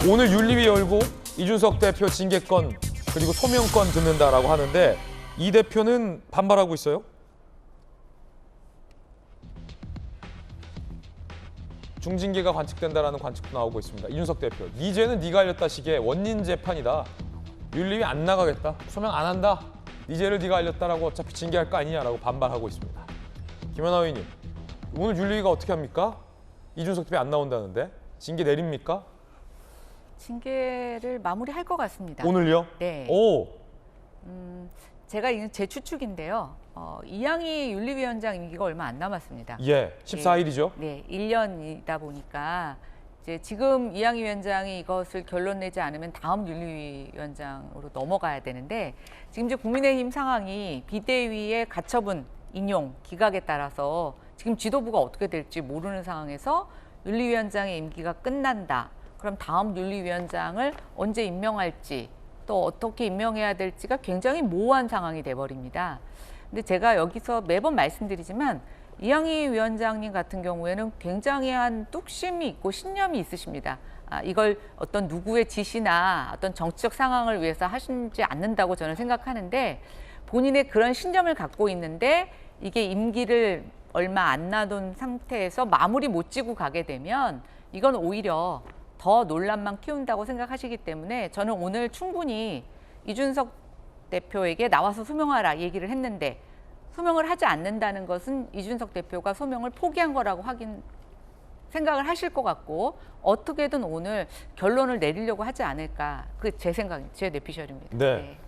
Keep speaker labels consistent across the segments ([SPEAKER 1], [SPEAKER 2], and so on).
[SPEAKER 1] 오늘 윤리위 열고 이준석 대표 징계권 그리고 소명권 듣는다라고 하는데 이 대표는 반발하고 있어요? 중징계가 관측된다라는 관측도 나오고 있습니다. 이준석 대표, 네 죄는 네가 알렸다 식의 원인 재판이다. 윤리위 안 나가겠다. 소명 안 한다. 네 죄를 네가 알렸다라고 어차피 징계할 거 아니냐라고 반발하고 있습니다. 김연아 의원님, 오늘 윤리위가 어떻게 합니까? 이준석 대표 안 나온다는데 징계 내립니까?
[SPEAKER 2] 징계를 마무리할 것 같습니다.
[SPEAKER 1] 오늘요?
[SPEAKER 2] 네.
[SPEAKER 1] 오.
[SPEAKER 2] 제가 이건 제 추측인데요. 이양희 윤리위원장 임기가 얼마 안 남았습니다.
[SPEAKER 1] 예, 14일이죠.
[SPEAKER 2] 네, 1년이다 보니까 이제 지금 이양희 위원장이 이것을 결론 내지 않으면 다음 윤리위원장으로 넘어가야 되는데 지금 이제 국민의힘 상황이 비대위의 가처분 인용 기각에 따라서 지금 지도부가 어떻게 될지 모르는 상황에서 윤리위원장의 임기가 끝난다. 그럼 다음 윤리위원장을 언제 임명할지 또 어떻게 임명해야 될지가 굉장히 모호한 상황이 돼버립니다. 근데 제가 여기서 매번 말씀드리지만 이양희 위원장님 같은 경우에는 굉장히 한 뚝심이 있고 신념이 있으십니다. 이걸 어떤 누구의 지시나 어떤 정치적 상황을 위해서 하시지 않는다고 저는 생각하는데 본인의 그런 신념을 갖고 있는데 이게 임기를 얼마 안 남은 상태에서 마무리 못 지고 가게 되면 이건 오히려 더 논란만 키운다고 생각하시기 때문에 저는 오늘 충분히 이준석 대표에게 나와서 소명하라 얘기를 했는데 소명을 하지 않는다는 것은 이준석 대표가 소명을 포기한 거라고 생각을 하실 것 같고 어떻게든 오늘 결론을 내리려고 하지 않을까. 그 제 생각입니다. 제 뇌피셜입니다.
[SPEAKER 1] 네.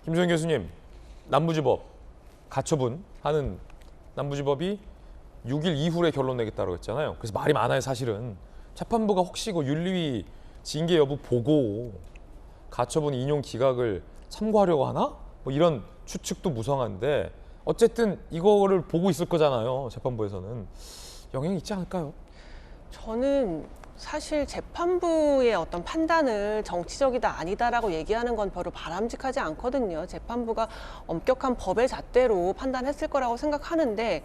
[SPEAKER 1] 김소영 교수님, 남부지법 가처분 하는 남부지법이 6일 이후에 결론 내겠다고 했잖아요. 그래서 말이 많아요, 사실은. 재판부가 혹시 그 윤리위 징계 여부 보고 가처분 인용 기각을 참고하려고 하나? 뭐 이런 추측도 무성한데 어쨌든 이거를 보고 있을 거잖아요. 재판부에서는. 영향이 있지 않을까요?
[SPEAKER 3] 저는 사실 재판부의 어떤 판단을 정치적이다 아니다라고 얘기하는 건 별로 바람직하지 않거든요. 재판부가 엄격한 법의 잣대로 판단했을 거라고 생각하는데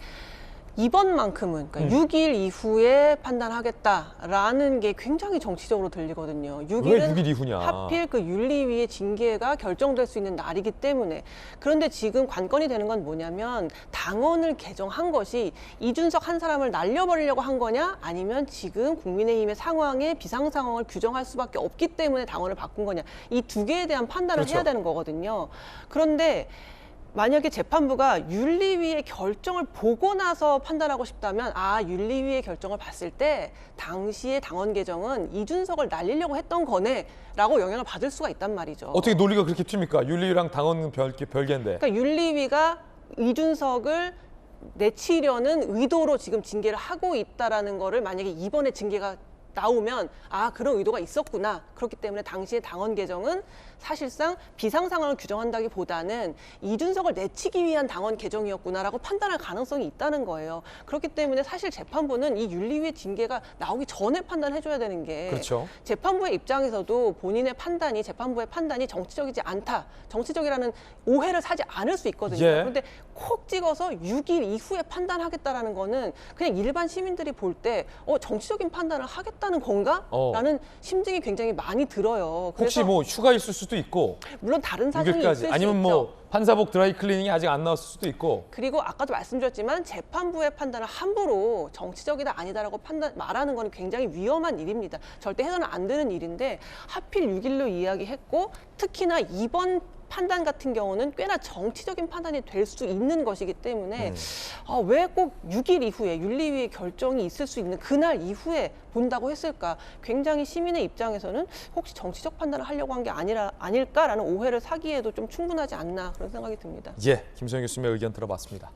[SPEAKER 3] 이번만큼은 그러니까 6일 이후에 판단하겠다라는 게 굉장히 정치적으로 들리거든요.
[SPEAKER 1] 왜
[SPEAKER 3] 6일은
[SPEAKER 1] 6일 이후냐?
[SPEAKER 3] 하필 그 윤리위의 징계가 결정될 수 있는 날이기 때문에. 그런데 지금 관건이 되는 건 뭐냐면 당원을 개정한 것이 이준석 한 사람을 날려버리려고 한 거냐 아니면 지금 국민의힘의 상황에 비상 상황을 규정할 수밖에 없기 때문에 당원을 바꾼 거냐. 이 두 개에 대한 판단을
[SPEAKER 1] 그렇죠.
[SPEAKER 3] 해야 되는 거거든요. 그런데 만약에 재판부가 윤리위의 결정을 보고 나서 판단하고 싶다면 윤리위의 결정을 봤을 때 당시의 당원 개정은 이준석을 날리려고 했던 거네 라고 영향을 받을 수가 있단 말이죠.
[SPEAKER 1] 어떻게 논리가 그렇게 튑니까? 윤리위랑 당원은 별개인데.
[SPEAKER 3] 그러니까 윤리위가 이준석을 내치려는 의도로 지금 징계를 하고 있다라는 거를 만약에 이번에 징계가 나오면 그런 의도가 있었구나. 그렇기 때문에 당시의 당원 개정은 사실상 비상 상황을 규정한다기보다는 이준석을 내치기 위한 당원 개정이었구나라고 판단할 가능성이 있다는 거예요. 그렇기 때문에 사실 재판부는 이 윤리위의 징계가 나오기 전에 판단해줘야 되는 게
[SPEAKER 1] 그렇죠.
[SPEAKER 3] 재판부의 입장에서도 본인의 판단이 재판부의 판단이 정치적이지 않다. 정치적이라는 오해를 사지 않을 수 있거든요.
[SPEAKER 1] 예.
[SPEAKER 3] 그런데 콕 찍어서 6일 이후에 판단하겠다라는 거는 그냥 일반 시민들이 볼 때 정치적인 판단을 하겠다는 건가? 라는 심증이 굉장히 많이 들어요.
[SPEAKER 1] 혹시 뭐 휴가 있을 수도 있고
[SPEAKER 3] 물론 다른 사정이
[SPEAKER 1] 6일까지
[SPEAKER 3] 있을
[SPEAKER 1] 아니면
[SPEAKER 3] 수
[SPEAKER 1] 뭐
[SPEAKER 3] 있죠.
[SPEAKER 1] 판사복 드라이 클리닝이 아직 안 나왔을 수도 있고.
[SPEAKER 3] 그리고 아까도 말씀드렸지만 재판부의 판단을 함부로 정치적이다 아니다라고 말하는 건 굉장히 위험한 일입니다. 절대 해서는 안 되는 일인데 하필 6일로 이야기했고 특히나 이번 판단 같은 경우는 꽤나 정치적인 판단이 될 수 있는 것이기 때문에 왜 꼭 6일 이후에 윤리위의 결정이 있을 수 있는 그날 이후에 본다고 했을까? 굉장히 시민의 입장에서는 혹시 정치적 판단을 하려고 한 게 아닐까라는 오해를 사기에도 좀 충분하지 않나 그런 생각이 듭니다.
[SPEAKER 1] 예, 김소영 교수님의 의견 들어봤습니다.